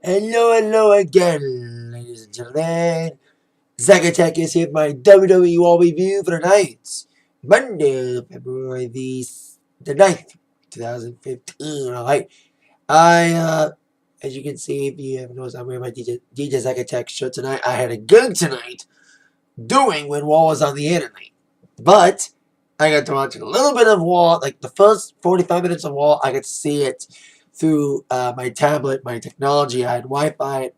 Hello again, ladies and gentlemen. Zack Attack is here with my WWE Raw review for the night. Monday, February the 9th, 2015. Alright. As you can see, if you haven't noticed, I'm wearing my DJ Zack Attack shirt tonight. I had a gig tonight doing when Raw was on the air tonight. But I got to watch a little bit of Raw, like the first 45 minutes of Raw, I got to see it through my tablet, my technology. I had Wi-Fi.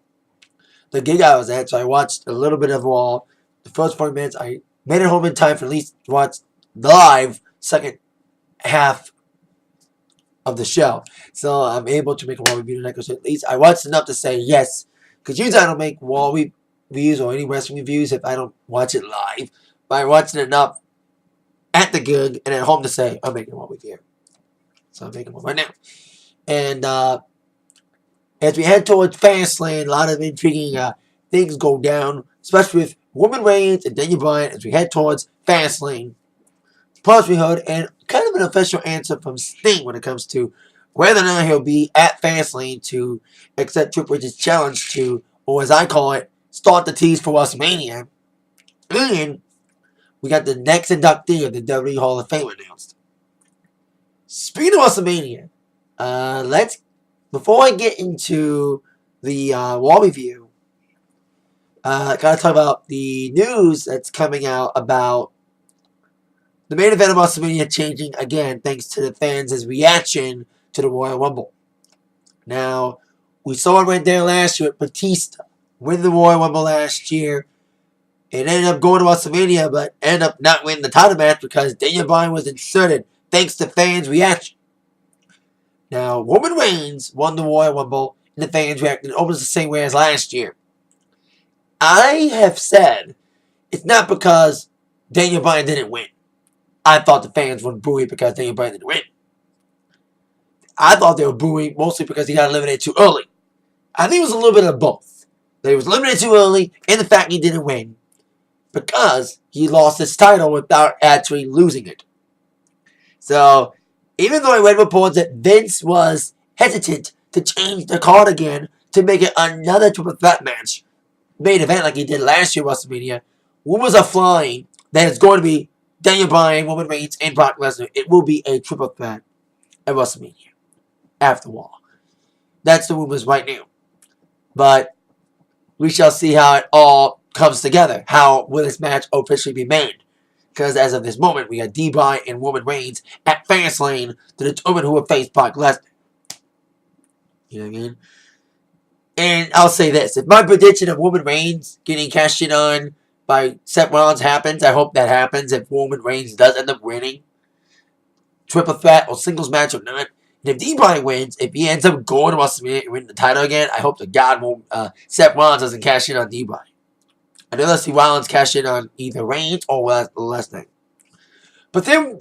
The gig I was at, so I watched a little bit of Raw. The first 40 minutes, I made it home in time for at least to watch the live second half of the show. So I'm able to make a Raw review tonight. So at least I watched enough to say yes. Because usually I don't make Raw reviews or any wrestling reviews if I don't watch it live. But I watched it enough at the gig and at home to say I'm making a Raw review. So I'm making one right now. And as we head towards Fastlane, a lot of intriguing things go down, especially with Roman Reigns and D-Bry as we head towards Fastlane. Plus, we heard and kind of an official answer from Sting when it comes to whether or not he'll be at Fastlane to accept Triple H's challenge to, or as I call it, start the tease for WrestleMania. And we got the next inductee of the WWE Hall of Fame announced. Speaking of WrestleMania, before I get into the Raw review, I gotta talk about the news that's coming out about the main event of WrestleMania changing again thanks to the fans' reaction to the Royal Rumble. Now, we saw it right there last year with Batista win the Royal Rumble last year. It ended up going to WrestleMania, but ended up not winning the title match because Daniel Bryan was inserted thanks to fans' reaction. Now, Roman Reigns won the Royal Rumble, and the fans reacted almost the same way as last year. I have said it's not because Daniel Bryan didn't win. I thought the fans would boo it because Daniel Bryan didn't win. I thought they were booing mostly because he got eliminated too early. I think it was a little bit of both. That he was eliminated too early, and the fact he didn't win because he lost his title without actually losing it. So, even though I read reports that Vince was hesitant to change the card again to make it another triple threat match, main event like he did last year at WrestleMania, rumors are flying that it's going to be Daniel Bryan, Roman Reigns, and Brock Lesnar. It will be a triple threat at WrestleMania after Raw. That's the rumors right now. But we shall see how it all comes together. How will this match officially be made? Because as of this moment, we got D-Bry and Roman Reigns at Fastlane to determine who will face Brock Lesnar. You know what I mean? And I'll say this. If my prediction of Roman Reigns getting cashed in on by Seth Rollins happens, I hope that happens if Roman Reigns does end up winning. Triple threat or singles match or not. And if D-Bry wins, if he ends up going to WrestleMania and winning the title again, I hope to God Seth Rollins doesn't cash in on D-Bry. I'd rather see Rollins cash in on either Reigns or Lesnar. But then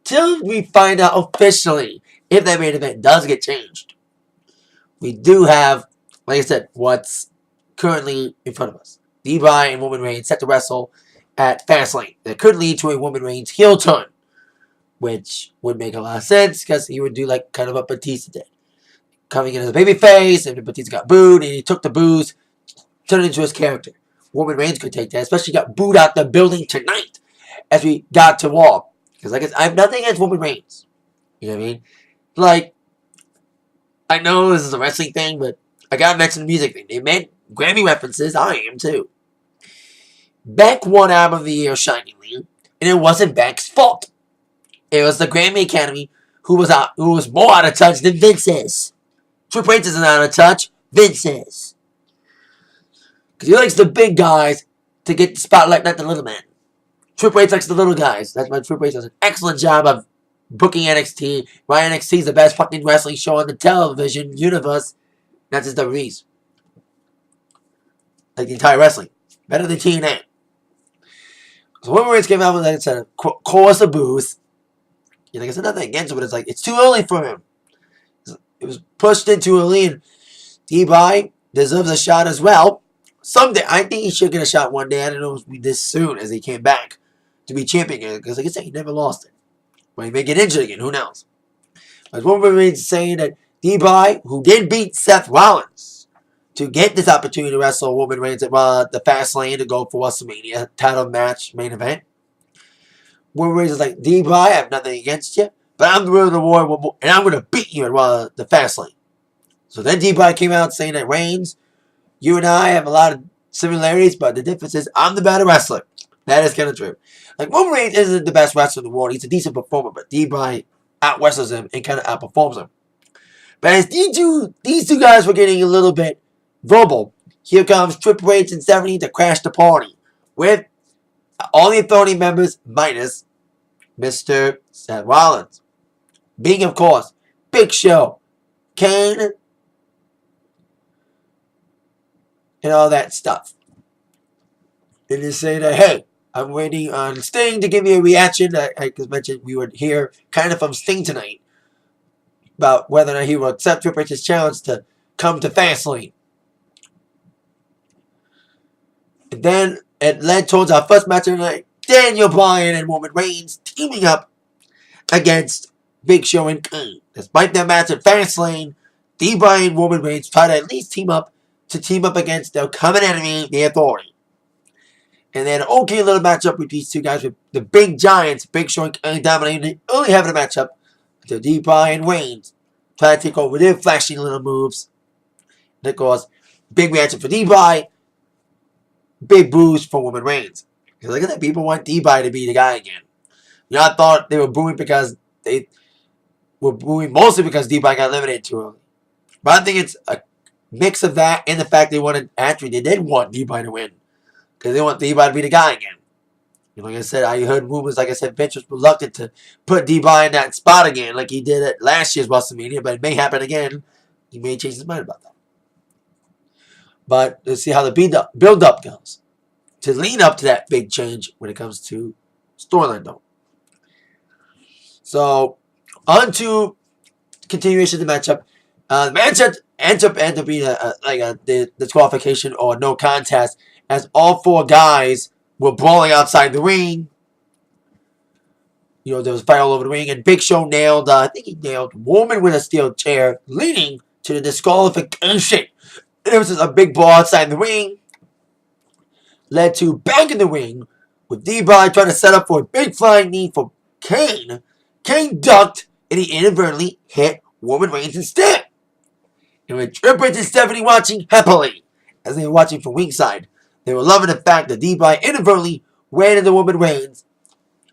till we find out officially if that main event does get changed, we do have, like I said, what's currently in front of us. D-Bry and Roman Reigns set to wrestle at Fastlane. That could lead to a Roman Reigns heel turn, which would make a lot of sense because he would do like kind of what Batista did. Coming in as a babyface, and Batista got booed, and he took the boos, turned it into his character. Roman Reigns could take that, especially got booed out the building tonight as we got to Raw. Because I have nothing against Roman Reigns. You know what I mean? Like, I know this is a wrestling thing, but I gotta mention the music thing. They made Grammy references. I am too. Beck won Album of the Year shiningly, and it wasn't Beck's fault. It was the Grammy Academy who was more out of touch than Vince is. Triple H isn't out of touch. Vince is. Because he likes the big guys to get the spotlight, not the little man. Triple H likes the little guys. That's why Triple H does an excellent job of booking NXT. Why NXT is the best fucking wrestling show on the television universe. Not just WWE's. Like the entire wrestling. Better than TNA. So Roman Reigns came out with, like I said, a chorus of boos. Like I said, nothing against him, but it's like, it's too early for him. It was pushed in too early, and D-Bry deserves a shot as well. Someday, I think he should get a shot one day. I don't know if it will be this soon as he came back to be champion again. Because like I said, he never lost it. But he may get injured again. Who knows? But Roman Reigns saying that D-Bry, who did beat Seth Rollins, to get this opportunity to wrestle Roman Reigns at the Fast Lane to go for WrestleMania title match main event. Roman Reigns is like, D-Bry, I have nothing against you, but I'm the ruler of the war, and I'm going to beat you at the Fast Lane. So then D-Bry came out saying that Reigns, you and I have a lot of similarities, but the difference is I'm the better wrestler. That is kind of true. Like, Roman Reigns isn't the best wrestler in the world. He's a decent performer, but D-Bry out-wrestles him and kind of outperforms him. But as these two guys were getting a little bit verbal, here comes Triple H and Stephanie to crash the party with all the Authority members minus Mr. Seth Rollins. Being, of course, Big Show, Kane, and all that stuff. And they say that, hey, I'm waiting on Sting to give me a reaction. I mentioned we were here kind of from Sting tonight about whether or not he will accept Triple H's challenge to come to Fastlane. And then it led towards our first match of the night. Daniel Bryan and Roman Reigns teaming up against Big Show and Kane. Despite their match at Fastlane, D-Bry and Roman Reigns try to at least team up against their common enemy, the Authority. And then an okay little matchup with these two guys with the big giants, Big Show and Kane dominating, only having a matchup until D-Bry and Reigns try to take over their flashy little moves. And of course, big reaction for D-Bry, big boost for Roman Reigns. Because look at that, people want D-Bry to be the guy again. Y'all thought they were booing because they were booing mostly because D-Bry got eliminated too early. But I think it's a mix of that and the fact they did want D-Bry to win. Because they want D-Bry to be the guy again. And like I said, I heard rumors, like I said, Vince was reluctant to put D-Bry in that spot again like he did at last year's WrestleMania, but it may happen again. He may change his mind about that. But let's see how the build-up goes to lead up to that big change when it comes to storyline, though. So, on to continuation of the matchup. The matchup ends up being the disqualification or no contest, as all four guys were brawling outside the ring. You know, there was a fight all over the ring, and Big Show nailed Roman with a steel chair, leading to the disqualification. There was a big brawl outside the ring, led to back in the ring, with D-Bry trying to set up for a big flying knee for Kane. Kane ducked, and he inadvertently hit Roman Reigns instead. And with Triple H and Stephanie watching happily, as they were watching from ringside, they were loving the fact that D-Bry inadvertently ran into Roman Reigns,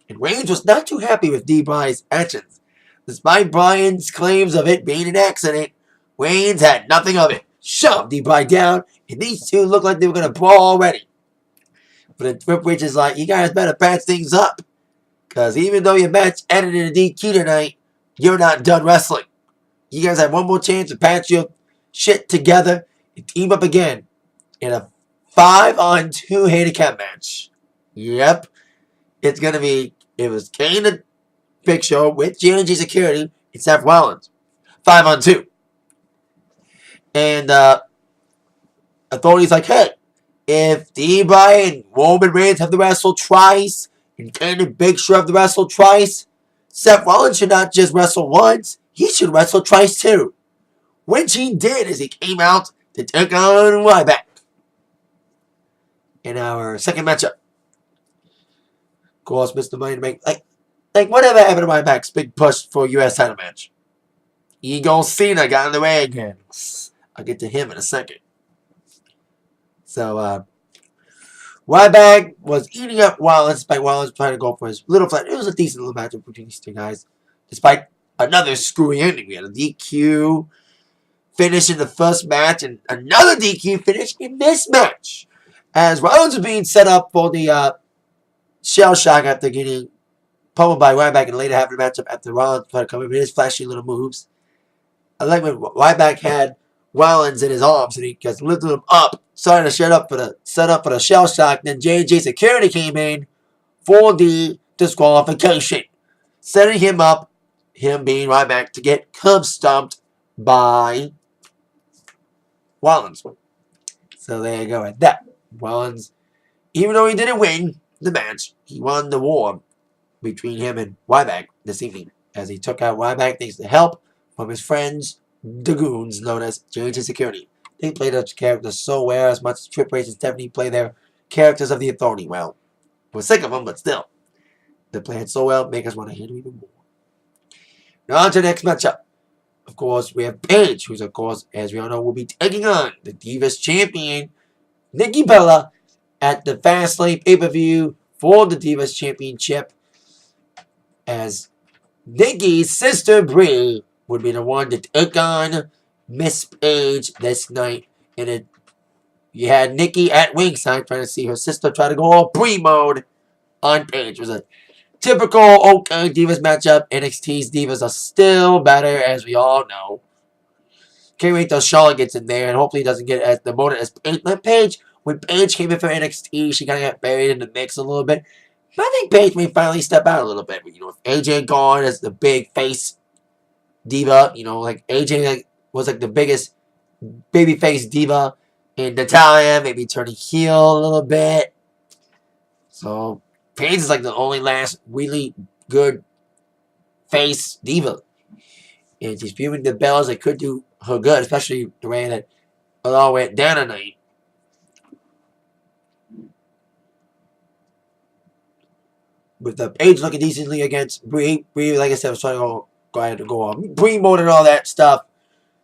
and Reigns was not too happy with D-Bry's actions. Despite Bryan's claims of it being an accident, Reigns had nothing of it. Shoved D-Bry down, and these two looked like they were going to brawl already. But then Triple H is like, you guys better patch things up. Because even though your match ended in a DQ tonight, you're not done wrestling. You guys have one more chance to patch your shit together and team up again in a 5-on-2 handicap match. Yep. It's going to be, it was Kane and Big Show with G&G Security and Seth Rollins. 5-on-2. And Authority's like, hey, if D-Bry and Roman Reigns have to wrestle twice, and Kane and Big Show have to wrestle twice, Seth Rollins should not just wrestle once, he should wrestle twice too. Which he did as he came out to take on Ryback in our second matchup. Of course, Mr. Money to Make, like whatever happened to Ryback's big push for a U.S. title match? Eagle Cena got in the way again. I'll get to him in a second. So, Ryback was eating up Rollins, despite Rollins trying to go for his little flat. It was a decent little matchup between these two guys, despite another screwy ending. We had a DQ finish in the first match, and another DQ finish in this match, as Rollins was being set up for the shell shock after getting pummeled by Ryback, and later having a matchup after Rollins tried to come in with his flashy little moves. I like when Ryback had Rollins in his arms, and he just lifted him up, starting to set up for the shell shock. Then J&J Security came in for the disqualification, setting him up, him being Ryback, to get curb stomped by Rollins. So there you go at that. Rollins, even though he didn't win the match, he won the war between him and Ryback this evening, as he took out Ryback thanks to help from his friends, the goons known as J&J Security. They play those characters so well, as much as Triple H and Stephanie play their characters of the Authority well. We're sick of them, but still. They play it so well, make us want to hate them even more. Now on to the next matchup. Of course, we have Paige, who's, of course, as we all know, will be taking on the Divas Champion, Nikki Bella, at the Fastlane pay-per-view for the Divas Championship, as Nikki's sister Brie would be the one to take on Miss Paige this night. And you had Nikki at ringside trying to see her sister try to go all Brie mode on Paige. It was a typical okay Divas matchup. NXT's Divas are still better, as we all know. Can't wait till Charlotte gets in there, and hopefully doesn't get as demoted as Paige. When Paige came in for NXT, she kind of got buried in the mix a little bit. But I think Paige may finally step out a little bit. You know, with AJ gone as the big face diva, you know, like AJ was like the biggest babyface diva, and Natalya maybe turning heel a little bit. So Paige is like the only last really good face diva. And she's viewing the bells that could do her good, especially the way that it all went down tonight. With the Paige looking decently against Brie. Brie, like I said, was trying to go ahead and go on Brie mode and all that stuff.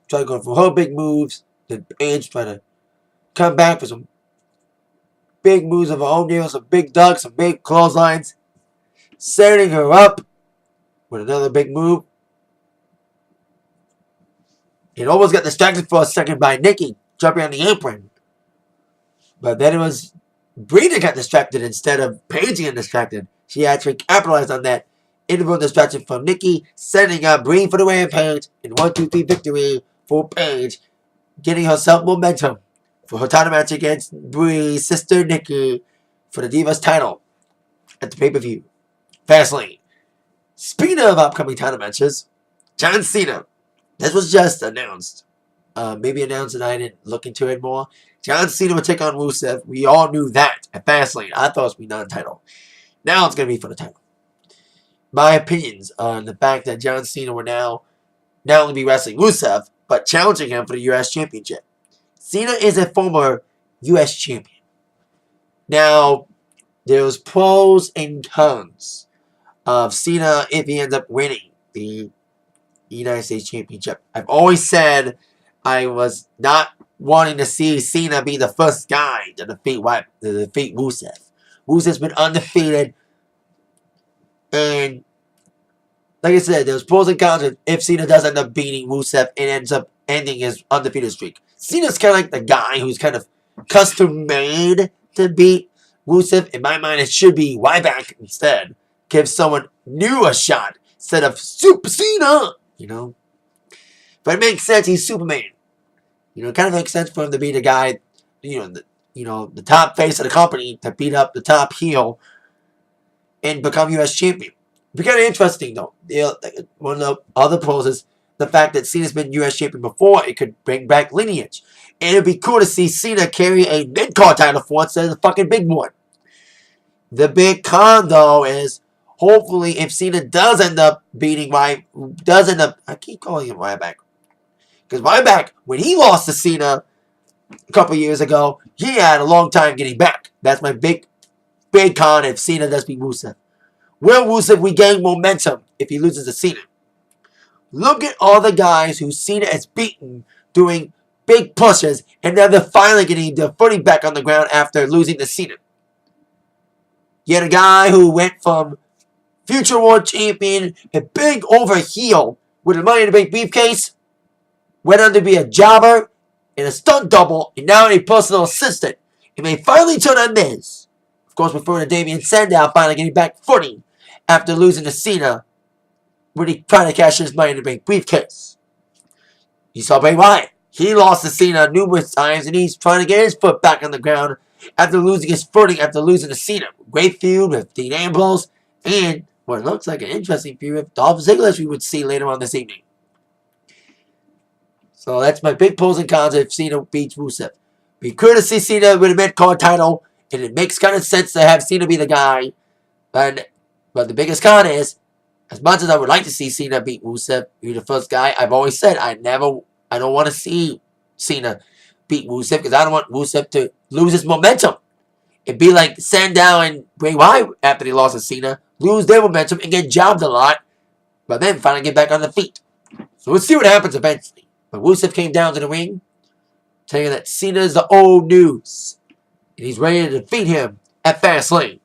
Trying to go for her big moves. Then Paige trying to come back for some big moves of her own deal, some big ducks, some big clotheslines. Setting her up with another big move. It almost got distracted for a second by Nikki jumping on the apron. But then it was Brie that got distracted instead of Paige getting distracted. She actually capitalized on that interval distraction from Nikki, setting up Brie for the Rampage and 1-2-3 victory for Paige, getting herself momentum for her title match against Brie's sister Nikki for the Divas title at the pay-per-view. Fastlane. Speaking of upcoming title matches, John Cena. This was just announced. Maybe announced and I didn't look into it more. John Cena would take on Rusev. We all knew that at Fastlane. I thought it was going to be non-title. Now it's going to be for the title. My opinions on the fact that John Cena will now not only be wrestling Rusev, but challenging him for the U.S. Championship. Cena is a former U.S. champion. Now, there's pros and cons of Cena if he ends up winning the United States Championship. I've always said I was not wanting to see Cena be the first guy to defeat Rusev. Rusev's been undefeated. And like I said, there's pros and cons if Cena does end up beating Rusev and ends up ending his undefeated streak. Cena's kind of like the guy who's kind of custom made to beat Rusev. In my mind, it should be Ryback instead. Give someone new a shot instead of Super Cena, you know. But it makes sense. He's Superman. You know, it kind of makes sense for him to be the guy, the top face of the company to beat up the top heel and become U.S. champion. It'd be kind of interesting, though. One of the other pros is the fact that Cena's been U.S. champion before. It could bring back lineage. And it'd be cool to see Cena carry a mid-card title for instead of the fucking big one. The big con, though, is hopefully if Cena does end up beating I keep calling him Ryback. Because Ryback, when he lost to Cena a couple years ago, he had a long time getting back. That's my big con if Cena does beat Rusev. Will Rusev regain momentum if he loses to Cena? Look at all the guys who Cena has beaten doing big pushes, and now they're finally getting their footing back on the ground after losing to Cena. You had a guy who went from future world champion, a big over heel with a Money in the Bank briefcase, went on to be a jobber and a stunt double, and now a personal assistant. And they finally turn on Miz. Of course, referring to Damien Sandow finally getting back footing after losing to Cena when he tried to cash in his Money in the Bank briefcase. You saw Bray Wyatt. He lost to Cena numerous times, and he's trying to get his foot back on the ground after losing his footing after losing to Cena. Great feud with Dean Ambrose, and what looks like an interesting feud with Dolph Ziggler, as we would see later on this evening. So that's my big pros and cons if Cena beats Rusev. Be cool to see Cena with a mid-card title, and it makes kind of sense to have Cena be the guy. But the biggest con is, as much as I would like to see Cena beat Rusev, be the first guy, I've always said I don't want to see Cena beat Rusev because I don't want Rusev to lose his momentum. It'd be like Sandow and Bray Wyatt after they lost to Cena, lose their momentum and get jobbed a lot, but then finally get back on the feet. So we'll see what happens eventually. But Rusev came down to the ring, telling that Cena is the old news, and he's ready to defeat him at Fastlane.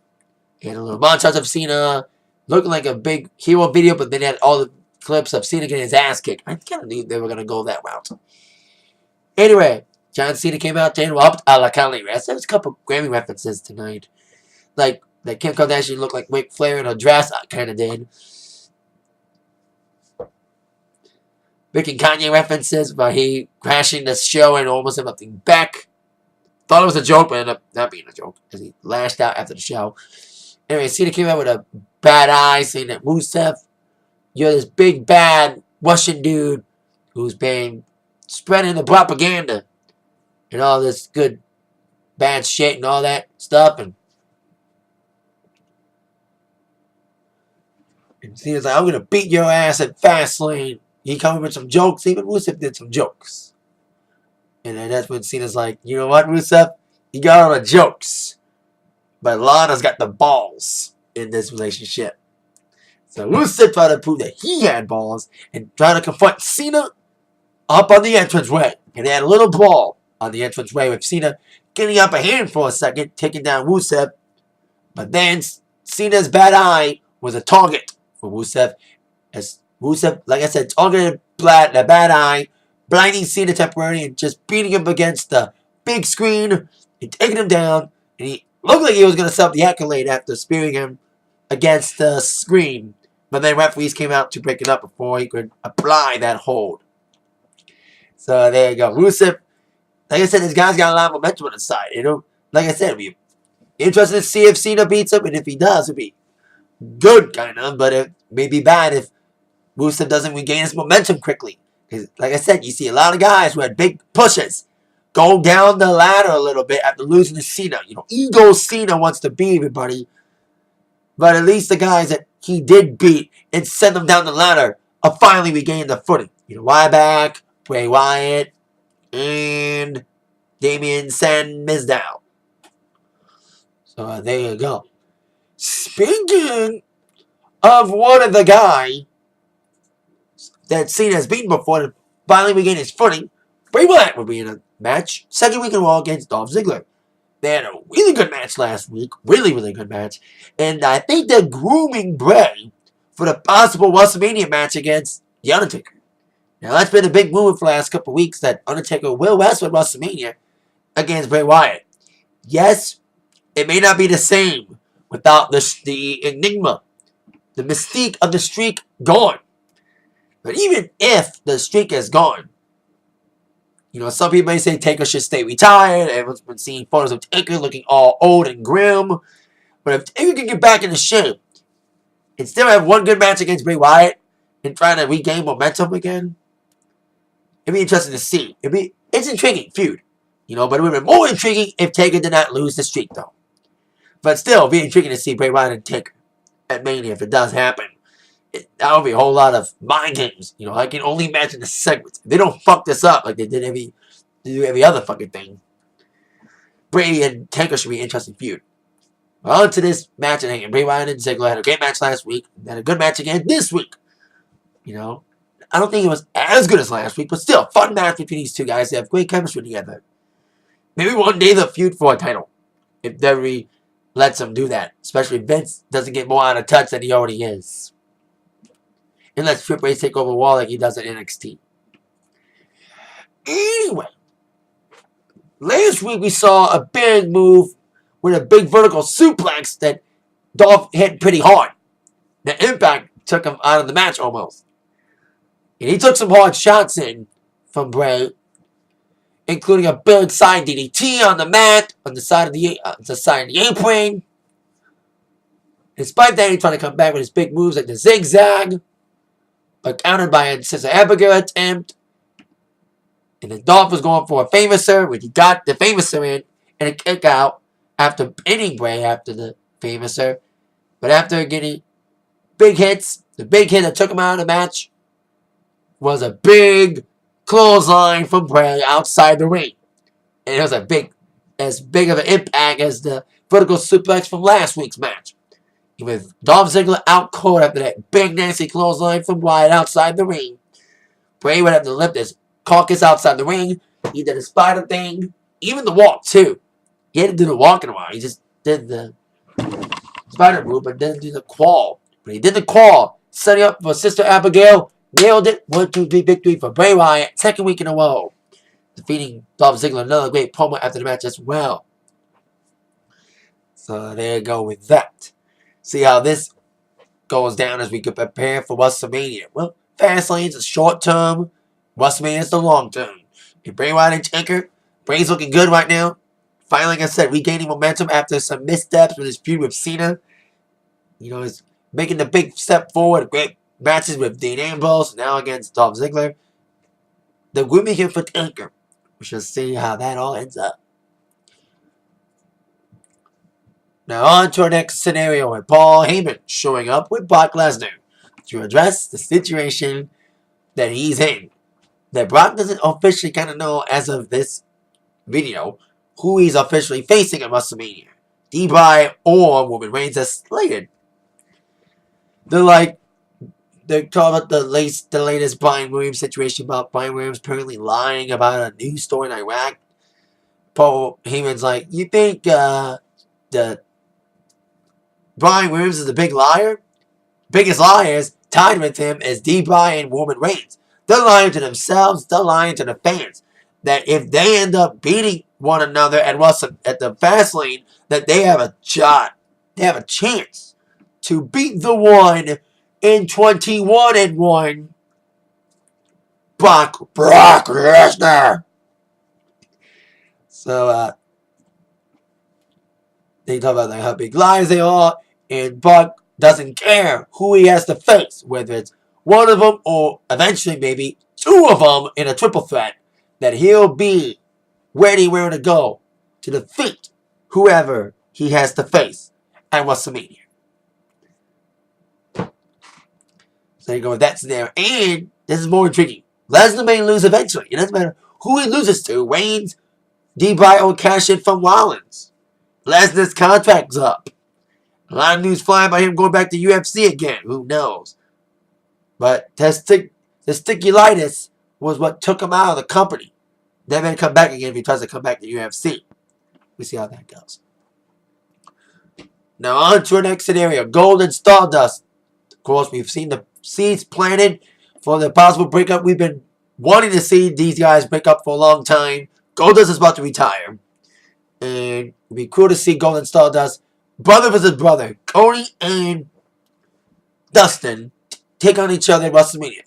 He had a little montage of Cena looking like a big hero video, but then he had all the clips of Cena getting his ass kicked. I kind of knew they were going to go that route. Anyway, John Cena came out to interrupt a la Cali Rest. There was a couple Grammy references tonight. Like Kim Kardashian looked like Ric Flair in a dress, I kind of did. Rick and Kanye references, but he crashing the show and almost interrupting Beck. Thought it was a joke, but ended up not being a joke, because he lashed out after the show. Anyway, Cena came out with a bad eye, saying that Rusev, you're this big, bad Russian dude who's been spreading the propaganda and all this good, bad shit and all that stuff. And Cena's like, I'm going to beat your ass at Fastlane. He coming with some jokes. Even Rusev did some jokes. And then that's when Cena's like, you know what, Rusev? You got all the jokes. But Lana's got the balls in this relationship. So Rusev tried to prove that he had balls and tried to confront Cena up on the entranceway. And they had a little brawl on the entranceway with Cena getting up a hand for a second, taking down Rusev. But then Cena's bad eye was a target for Rusev. As Rusev, like I said, targeted the bad eye, blinding Cena temporarily and just beating him against the big screen and taking him down. And he looked like he was going to set up the accolade after spearing him against the screen. But then referees came out to break it up before he could apply that hold. So there you go. Rusev, like I said, this guy's got a lot of momentum on his side. You know, like I said, it'll be interesting to see if Cena beats him. And if he does, it'll be good, kind of. But it may be bad if Rusev doesn't regain his momentum quickly. Because, like I said, you see a lot of guys who had big pushes go down the ladder a little bit after losing to Cena. You know, ego Cena wants to beat everybody. But at least the guys that he did beat and send them down the ladder are finally regaining the footing. You know, Ryback, Bray Wyatt, and Damien Sandow. So there you go. Speaking of one of the guys that Cena has beaten before to finally regain his footing, Bray Wyatt will be in a match. Second week in Raw against Dolph Ziggler. They had a really good match last week. Really, really good match. And I think they're grooming Bray for the possible WrestleMania match against The Undertaker. Now, that's been a big move for the last couple of weeks that Undertaker will wrestle at WrestleMania against Bray Wyatt. Yes, it may not be the same without the enigma, the mystique of the streak gone. But even if the streak is gone, you know, some people may say Taker should stay retired. Everyone's been seeing photos of Taker looking all old and grim. But if Taker can get back into shape and still have one good match against Bray Wyatt and trying to regain momentum again, it'd be interesting to see. It's an intriguing feud, you know, but it would be more intriguing if Taker did not lose the streak, though. But still, it'd be intriguing to see Bray Wyatt and Taker at Mania if it does happen. That would be a whole lot of mind games. You know, I can only imagine the segments. They don't fuck this up like they did every other fucking thing. Bray and Taker should be an interesting feud. Well, on to this match at hand. Bray Wyatt and Ziggler had a great match last week. They had a good match again this week. You know, I don't think it was as good as last week, but still, fun match between these two guys. They have great chemistry together. Maybe one day they'll feud for a title. If WWE lets them do that. Especially if Vince doesn't get more out of touch than he already is. And let Triple H take over Raw like he does at NXT. Anyway, last week we saw a big move with a big vertical suplex that Dolph hit pretty hard. The Impact took him out of the match almost. And he took some hard shots in from Bray, including a big side DDT on the mat, on the side of the apron. Despite that, he tried to come back with his big moves like the zigzag, but countered by a Sister Abigail attempt. And then Dolph was going for a Famouser, which he got the Famouser in, and a kick out after pinning Bray after the Famouser. But after getting big hits, the big hit that took him out of the match was a big clothesline from Bray outside the ring. And it was as big of an impact as the vertical suplex from last week's match. With Dolph Ziggler out cold after that big nasty clothesline from Wyatt outside the ring. Bray would have to lift his carcass outside the ring. He did a spider thing. Even the walk, too. He had to do the walk in a while. He just did the spider move, but didn't do the crawl. But he did the crawl. Setting up for Sister Abigail. Nailed it. 1-2-3 victory for Bray Wyatt. Second week in a row. Defeating Dolph Ziggler. Another great promo after the match as well. So there you go with that. See how this goes down as we get prepared for WrestleMania. Well, Fastlane's a short term. WrestleMania's the long term. And Bray Wyatt and Taker. Bray's looking good right now. Finally, like I said, regaining momentum after some missteps with his feud with Cena. You know, he's making the big step forward. Great matches with Dean Ambrose. Now against Dolph Ziggler. The grooming him for Taker. We shall see how that all ends up. Now on to our next scenario with Paul Heyman showing up with Brock Lesnar to address the situation that he's in. That Brock doesn't officially kind of know as of this video who he's officially facing at WrestleMania. D-Bry or Roman Reigns as slated. They're talking about the latest Brian Williams situation about Brian Williams apparently lying about a news story in Iraq. Paul Heyman's like, you think the Brian Williams is the big liar? Biggest liars tied with him is D-Bry and Roman Reigns. They're lying to themselves. They're lying to the fans. That if they end up beating one another at the Fastlane, that they have a shot. They have a chance to beat the one in 21-1 Brock Lesnar. So they talk about how big liars they are, and Brock doesn't care who he has to face, whether it's one of them or eventually maybe two of them in a triple threat, that he'll be ready where to go to defeat whoever he has to face at WrestleMania. So there you go with that scenario. And this is more intriguing. Lesnar may lose eventually. It doesn't matter who he loses to. Reigns, D-Bry will cash in from Rollins. Lesnar's contract's up. A lot of news flying about him going back to UFC again. Who knows? But testiculitis was what took him out of the company. Then may come back again if he tries to come back to UFC. We see how that goes. Now on to our next scenario. Gold and Stardust. Of course, we've seen the seeds planted for the possible breakup. We've been wanting to see these guys break up for a long time. Goldust is about to retire. And it would be cool to see Gold and Stardust, brother versus brother, Cody and Dustin, take on each other at WrestleMania.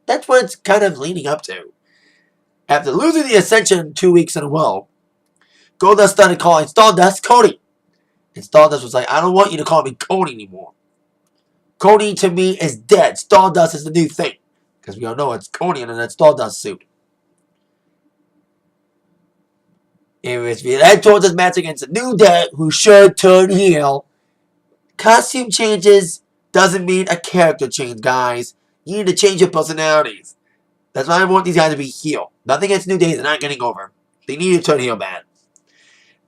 That's what it's kind of leading up to. After losing the Ascension 2 weeks in a row, Goldust started calling Stardust Cody. And Stardust was like, I don't want you to call me Cody anymore. Cody to me is dead. Stardust is the new thing. Because we all know it's Cody in that Stardust suit. Anyways, we head towards this match against a New Day who should turn heel. Costume changes doesn't mean a character change, guys. You need to change your personalities. That's why I want these guys to be heel. Nothing against New Day, they're not getting over. They need to turn heel bad.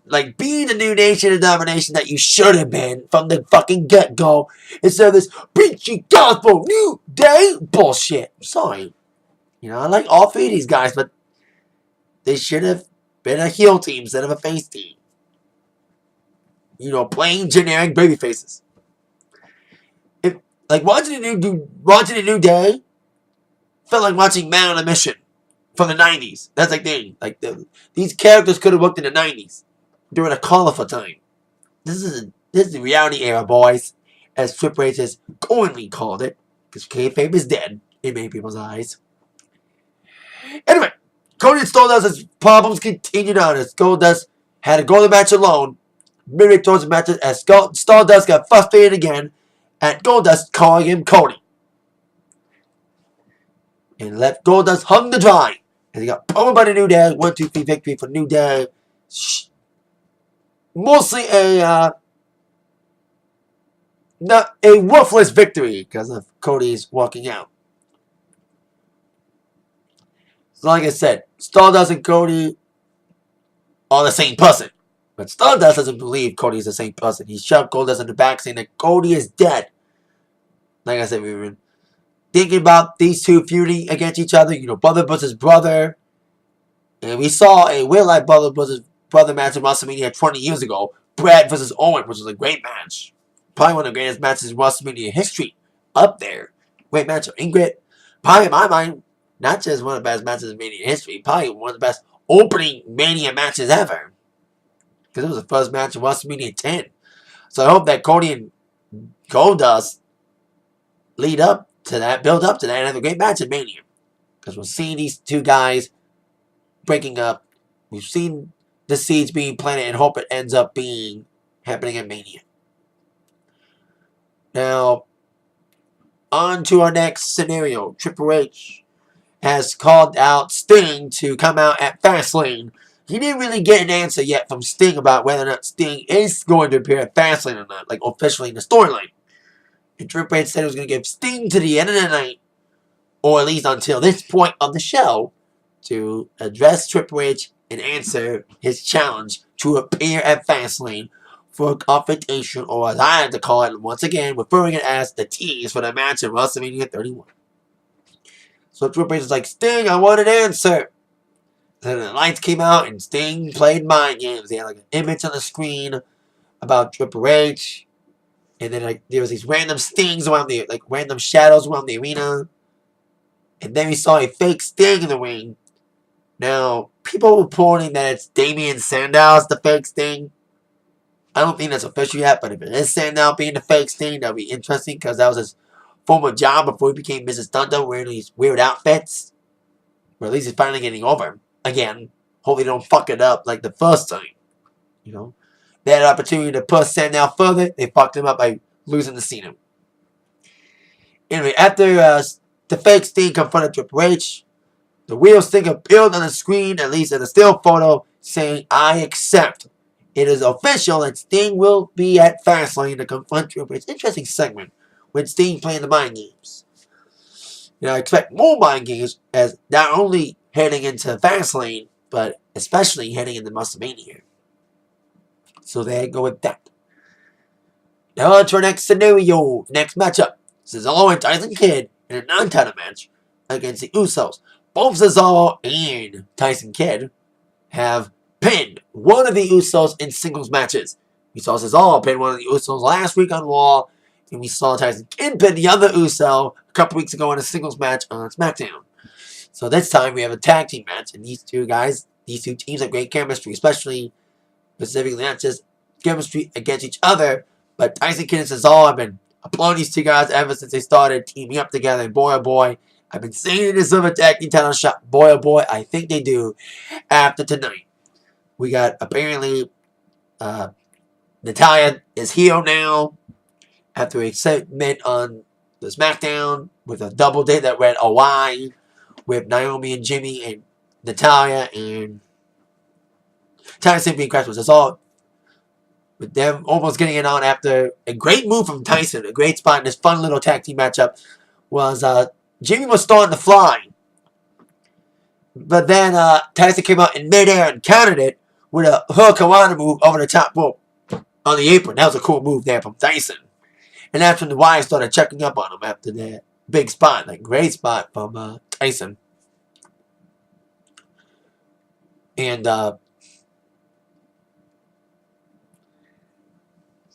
Like, be the New Nation and domination that you should have been from the fucking get-go. Instead of this preachy gospel New Day bullshit. I'm sorry. You know, I like all three of these guys, but they should have been a heel team instead of a face team. You know, plain generic baby faces. Like, watching a New Day felt like watching Man on a Mission from the 90s. That's like these characters could have worked in the 90s during a colorful time. This is the reality era, boys, as Triple H has coinly called it, because kayfabe is dead in many people's eyes. Anyway, Cody and Stardust's problems continued on as Goldust had to go to the match alone. Midway towards the match, as Stardust got frustrated again at Goldust calling him Cody. And left Goldust hung to dry. And he got pummeled by the New Day. 1-2-3 victory for New Day. Mostly not a worthless victory because of Cody's walking out. So like I said, Stardust and Cody are the same person. But Stardust doesn't believe Cody is the same person. He shoved Goldust in the back saying that Cody is dead. Like I said, we were thinking about these two feuding against each other. You know, brother versus brother. And we saw a real-life brother versus brother match in WrestleMania 20 years ago. Brad versus Owen, which was a great match. Probably one of the greatest matches in WrestleMania history. Up there. Great match of Ingrid. Probably in my mind, not just one of the best matches in Mania history, probably one of the best opening Mania matches ever. Because it was the first match in WrestleMania 10. So I hope that Cody and Goldust lead up to that, build up to that, and have a great match in Mania. Because we're seeing these two guys breaking up. We've seen the seeds being planted and hope it ends up being happening at Mania. Now, on to our next scenario. Triple H has called out Sting to come out at Fastlane. He didn't really get an answer yet from Sting about whether or not Sting is going to appear at Fastlane or not, like officially in the storyline. And Triple H said he was going to give Sting to the end of the night, or at least until this point of the show, to address Triple H and answer his challenge to appear at Fastlane for a confrontation, or as I like to call it, once again, referring it as the tease for the match at WrestleMania 31. So Triple H is like, Sting, I want an answer. Then the lights came out and Sting played mind games. They had like an image on the screen about Triple H. And then like there was these random stings around the, like random shadows around the arena. And then we saw a fake Sting in the ring. Now, people reporting that it's Damian Sandow's the fake Sting. I don't think that's official yet, but if it is Sandow being the fake Sting, that'll be interesting because that was his former job before he became Mrs. Thunder, wearing these weird outfits. Or at least he's finally getting over him. Again, hopefully they don't fuck it up like the first time. You know, they had an opportunity to push Sandow further. They fucked him up by losing to Cena. Anyway, after the fake Sting confronted Triple H, the real Sting appeared on the screen, at least in a still photo, saying, I accept. It is official that Sting will be at Fastlane to confront Triple H. Interesting segment with Sting playing the mind games. You know, I expect more mind games as not only heading into Fastlane, but especially heading into WrestleMania. So there you go with that. Now on to our next scenario, next matchup. Cesaro and Tyson Kidd in a non-title match against the Usos. Both Cesaro and Tyson Kidd have pinned one of the Usos in singles matches. We saw Cesaro pin one of the Usos last week on Raw, and we saw Tyson Kidd pin the other Uso a couple weeks ago in a singles match on SmackDown. So this time we have a tag team match, and these two guys, these two teams have great chemistry, especially, specifically not just chemistry against each other, but Tyson Kidd and Cesaro have been applauding these two guys ever since they started teaming up together, and boy oh boy, I've been saying this of a tag team title shot, boy oh boy, I think they do after tonight. We got, apparently, Natalya is heel now after a segment on the SmackDown with a double date that went away with Naomi and Jimmy and Natalya and Tyson being crashed with us all. With them almost getting it on after a great move from Tyson, a great spot in this fun little tag team matchup was Jimmy was starting to fly. But then Tyson came out in midair and countered it with a Hurricanrana move over the top rope on the apron. That was a cool move there from Tyson. And that's when the Wires started checking up on him after that big spot, like great spot from Tyson. And so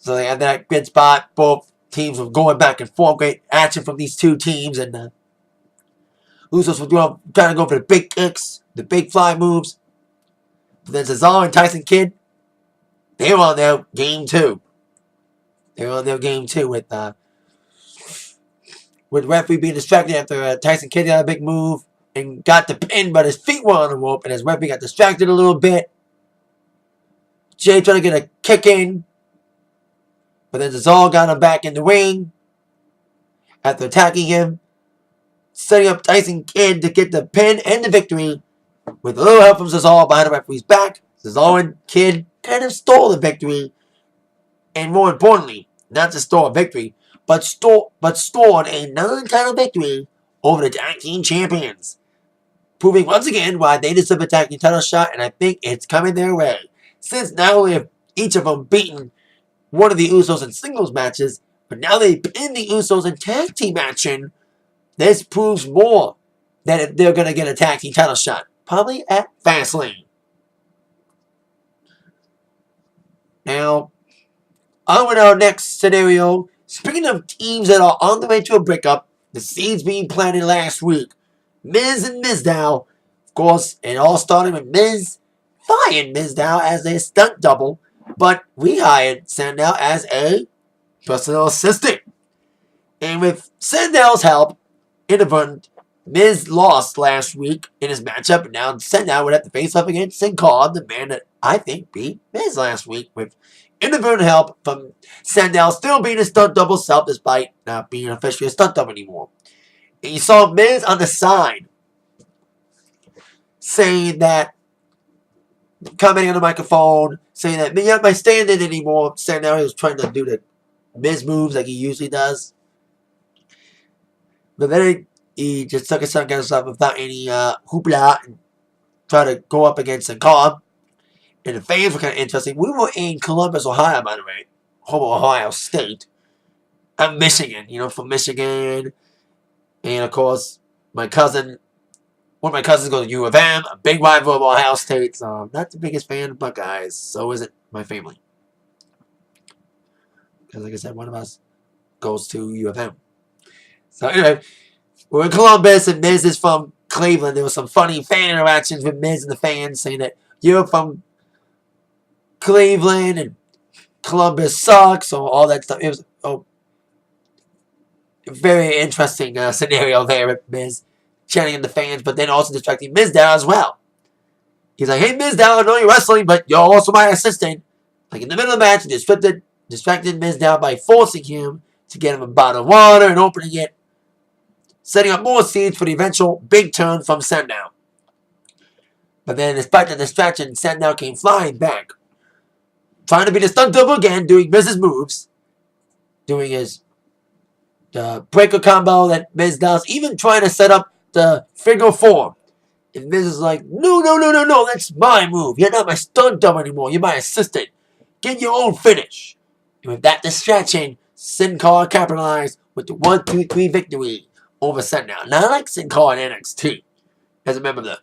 they had that good spot. Both teams were going back and forth. Great action from these two teams. And Usos were trying to go for the big kicks, the big fly moves. But then Cesaro and Tyson Kidd, they were on their game too. They were on their game too with referee being distracted after Tyson Kidd got a big move and got the pin, but his feet were on the rope, and his referee got distracted a little bit. Jay trying to get a kick in, but then Cesaro got him back in the ring after attacking him, setting up Tyson Kidd to get the pin and the victory with a little help from Cesaro behind the referee's back. Cesaro and Kidd kind of stole the victory, and more importantly, not just stole a victory, but stored a non-title victory over the tag team champions, proving once again why they deserve a tag team title shot, and I think it's coming their way. since not only have each of them beaten one of the Usos in singles matches, but now they pinned the Usos in tag team action, this proves more that they're going to get a tag team title shot. Probably at Fastlane. Now, on with our next scenario. Speaking of teams that are on the way to a breakup, the seeds being planted last week. Miz and Mizdow. Of course, it all started with Miz fired Mizdow as a stunt double, but we hired Sandow as a personal assistant. And with Sandow's help, inadvertent, Miz lost last week in his matchup, and now Sandow would have to face up against Sin Cara, the man that I think beat Miz last week, with inadvertent help from Sandow still being a stunt double self despite not being officially a stunt double anymore. And you saw Miz on the side saying that, commenting on the microphone, saying that, you're not my stand-in anymore. Sandow was trying to do the Miz moves like he usually does. But then he just took a second himself without any hoopla and tried to go up against Sin Cara. And the fans were kind of interesting. We were in Columbus, Ohio, by the way. Home of Ohio State. I'm Michigan, from Michigan. And, of course, one of my cousins goes to U of M, a big rival of Ohio State. So I'm not the biggest fan of Buckeyes. So isn't my family. Because, like I said, one of us goes to U of M. So, anyway, we're in Columbus, and Miz is from Cleveland. There was some funny fan interactions with Miz and the fans saying that you're from Cleveland and Columbus sucks, or all that stuff. It was a very interesting scenario there with Miz chanting in the fans, but then also distracting Mizdow as well. He's like, hey, Mizdow, I know you're wrestling, but you're also my assistant. Like, in the middle of the match, he distracted Mizdow by forcing him to get him a bottle of water and opening it, setting up more seeds for the eventual big turn from Sandow. But then, despite the distraction, Sandow came flying back, trying to be the stunt double again, doing Miz's moves, doing his breaker combo that Miz does, even trying to set up the figure four. And Miz is like, no, that's my move. You're not my stunt double anymore. You're my assistant. Get your own finish. And with that distraction, Sin Cara capitalized with the 1-2-3 victory over Sandow. Now, I like Sin Cara in NXT as a member of the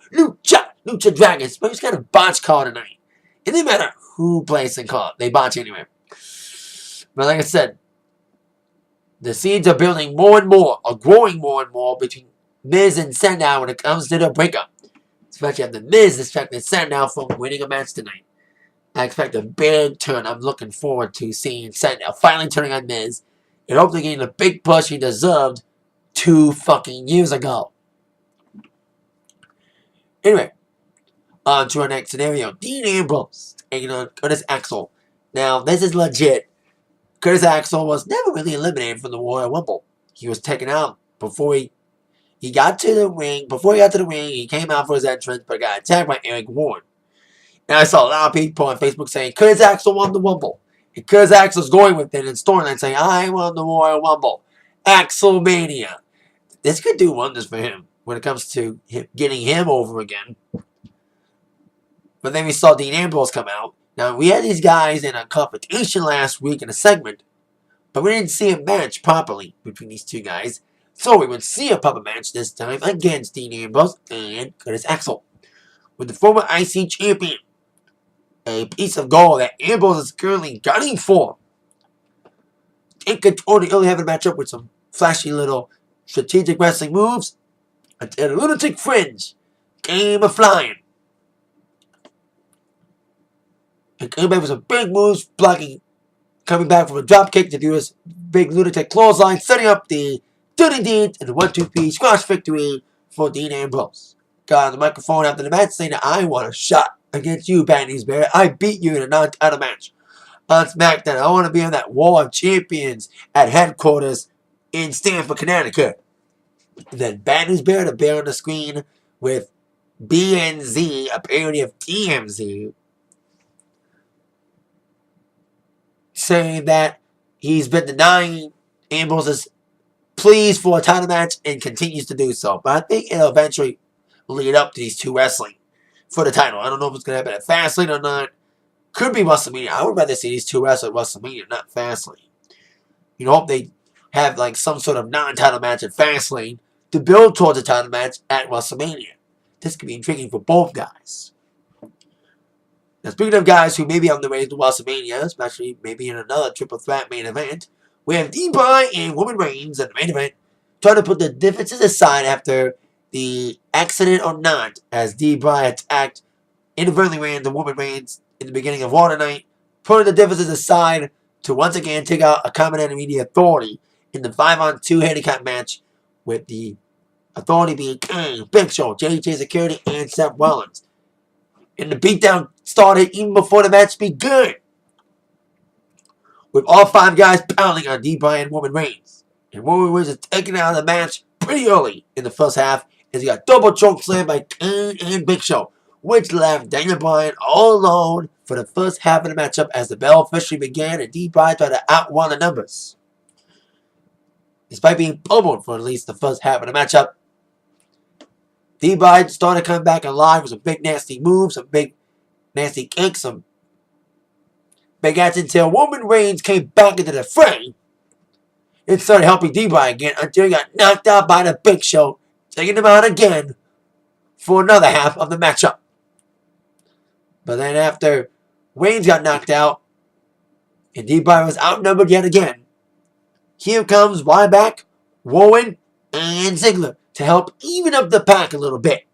Lucha Dragons, but he's got a botch call tonight. It didn't matter who plays Sin Cara. They botch anyway. But like I said, the seeds are building more and more, or growing more and more between Miz and Sandow when it comes to the breakup. Especially after Miz distracted Sandow from winning a match tonight. I expect a big turn. I'm looking forward to seeing Sandow finally turning on Miz and hopefully getting the big push he deserved 2 fucking years ago. Anyway, on to our next scenario. Dean Ambrose taking on Curtis Axel. Now, this is legit. Curtis Axel was never really eliminated from the Royal Rumble. He was taken out before he got to the ring. Before he got to the ring, he came out for his entrance, but got attacked by Eric Warren. And I saw a lot of people on Facebook saying, Curtis Axel won the Rumble. And Curtis Axel's going with it in storyline saying, I won the Royal Rumble. Axelmania. This could do wonders for him when it comes to getting him over again. But then we saw Dean Ambrose come out. Now, we had these guys in a competition last week in a segment, but we didn't see a match properly between these two guys. So we would see a proper match this time against Dean Ambrose and Curtis Axel, with the former IC champion, a piece of gold that Ambrose is currently gunning for. In control the early heaven matchup with some flashy little strategic wrestling moves and a lunatic fringe game of flying. And came back with some big moves, blocking, coming back from a drop kick to do his big lunatic clothesline, setting up the Dirty Deed and the 1-2-3 squash victory for Dean Ambrose. Got on the microphone after the match saying that I want a shot against you, Bad Bear. I beat you in a non-title match on SmackDown. I want to be on that War of Champions at headquarters in Stamford, Connecticut. And then Bad News Bear, the bear on the screen with BNZ, a parody of TMZ, saying that he's been denying Ambrose's pleas for a title match and continues to do so. But I think it'll eventually lead up to these two wrestling for the title. I don't know if it's going to happen at Fastlane or not. Could be WrestleMania. I would rather see these two wrestle at WrestleMania, not Fastlane. Hope they have like some sort of non-title match at Fastlane to build towards a title match at WrestleMania. This could be intriguing for both guys. Now, speaking of guys who may be on the way to WrestleMania, especially maybe in another triple threat main event, we have D-Bry and Roman Reigns in the main event, trying to put the differences aside after the accident or not, as D-Bry attacked, inadvertently ran into Roman Reigns in the beginning of Raw tonight, putting the differences aside to once again take out a common enemy, the Authority, in the 5-on-2 handicap match, with the Authority being Kane, Big Show, JJ Security, and Seth Rollins. And the beatdown started even before the match began, with all 5 guys pounding on D-Bry and Roman Reigns. And Roman Reigns is taken out of the match pretty early in the first half, as he got double choke slammed by Kane and Big Show, which left Daniel Bryan all alone for the first half of the matchup as the bell officially began and D-Bry tried to outrun the numbers. Despite being pummeled for at least the first half of the matchup, D-Bry started coming back alive with some big nasty moves, some big nasty kicks, some big acts until Roman Reigns came back into the fray and started helping D-Bry again until he got knocked out by the Big Show, taking him out again for another half of the matchup. But then after Reigns got knocked out and D-Bry was outnumbered yet again, here comes Ryback, Rowan, and Ziggler to help even up the pack a little bit.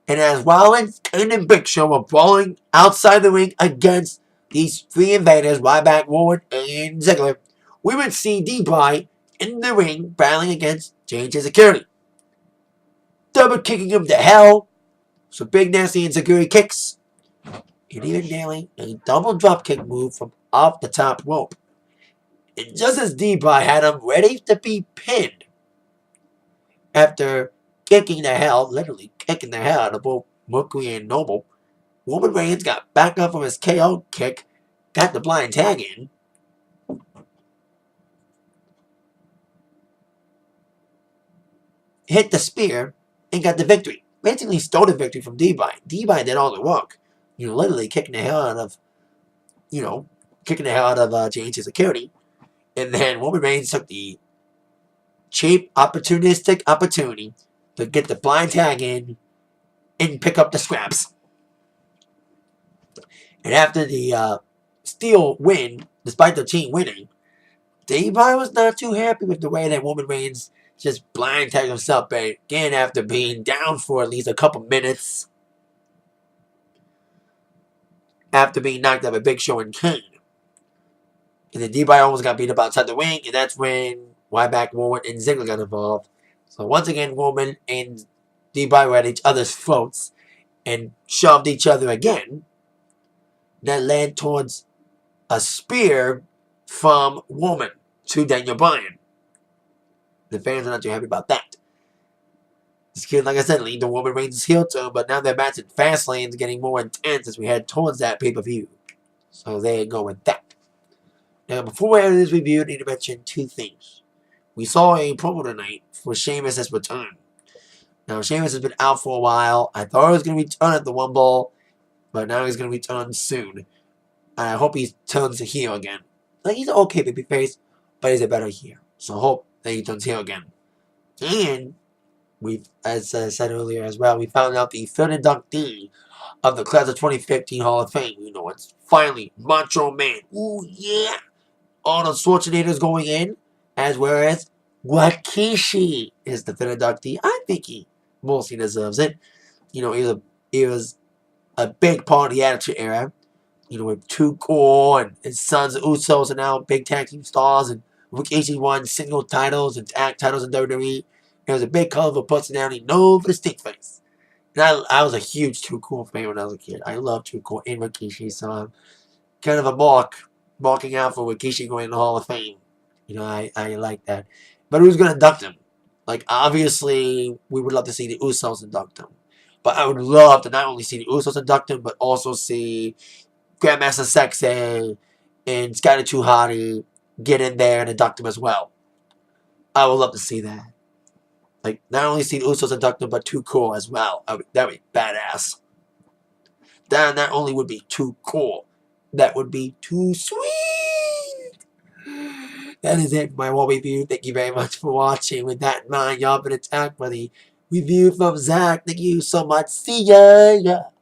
And as Rollins, Kane, and Big Show were brawling outside the ring against these 3 invaders, Ryback, Rowan, and Ziggler, we would see D-Bry in the ring battling against JJ Security. Double kicking him to hell, some big nasty insecurity kicks, and even nailing a double drop kick move from off the top rope. And just as D-Bry had him ready to be pinned, after kicking the hell, literally kicking the hell out of both Mercury and Noble, Roman Reigns got back up from his KO kick, got the blind tag in, hit the spear, and got the victory. Basically stole the victory from D-Bry. D-Bry did all the work. Literally kicking the hell out of, JJ Security. And then Roman Reigns took the cheap, opportunistic opportunity to get the blind tag in and pick up the scraps. And after the Steel win, despite the team winning, D-Bry was not too happy with the way that Roman Reigns just blind tagged himself back again after being down for at least a couple minutes after being knocked out by Big Show and Kane. And then D-Bry almost got beat up outside the ring, and that's when Ryback, Rowan, and Ziggler got involved. So once again, Roman and D-Bry were at each other's throats and shoved each other again. That led towards a spear from Roman to Daniel Bryan. The fans are not too happy about that. This kid, like I said, leaned to Roman Reigns' heel turn, but now their match at Fastlane is getting more intense as we head towards that pay-per-view. So there you go with that. Now, before we end this review, I need to mention 2 things. We saw a promo tonight for Sheamus' return. Now, Sheamus has been out for a while. I thought he was going to return at the Rumble, but now he's going to return soon. I hope he turns heel again. Like, he's an okay babyface, but he's a better heel. So I hope that he turns heel again. And as I said earlier as well, we found out the third inductee of the class of 2015 Hall of Fame. It's finally Macho Man. Ooh, yeah. Arnold Schwarzenegger's going in, whereas Rikishi is the third inductee. I think he mostly deserves it. He was a big part of the Attitude Era. With Too Cool and his sons, the Usos, are now big tag team stars, and Rikishi won single titles and tag titles in WWE. He was a big colorful personality known for the stick face. And I was a huge Too Cool fan when I was a kid. I loved Too Cool and Rikishi, so I'm kind of a marking out for Rikishi going in the Hall of Fame. I like that. But who's going to induct him? Like, obviously, we would love to see the Usos induct him. But I would love to not only see the Usos induct him, but also see Grandmaster Sexay and Scotty 2 Hotty get in there and induct him as well. I would love to see that. Like, not only see the Usos induct him, but Too Cool as well. That would be badass. Damn, that only would be too cool. That would be too sweet. That is it for my wall review. Thank you very much for watching. With that in mind, y'all been attacked by the review from Zach. Thank you so much. See ya.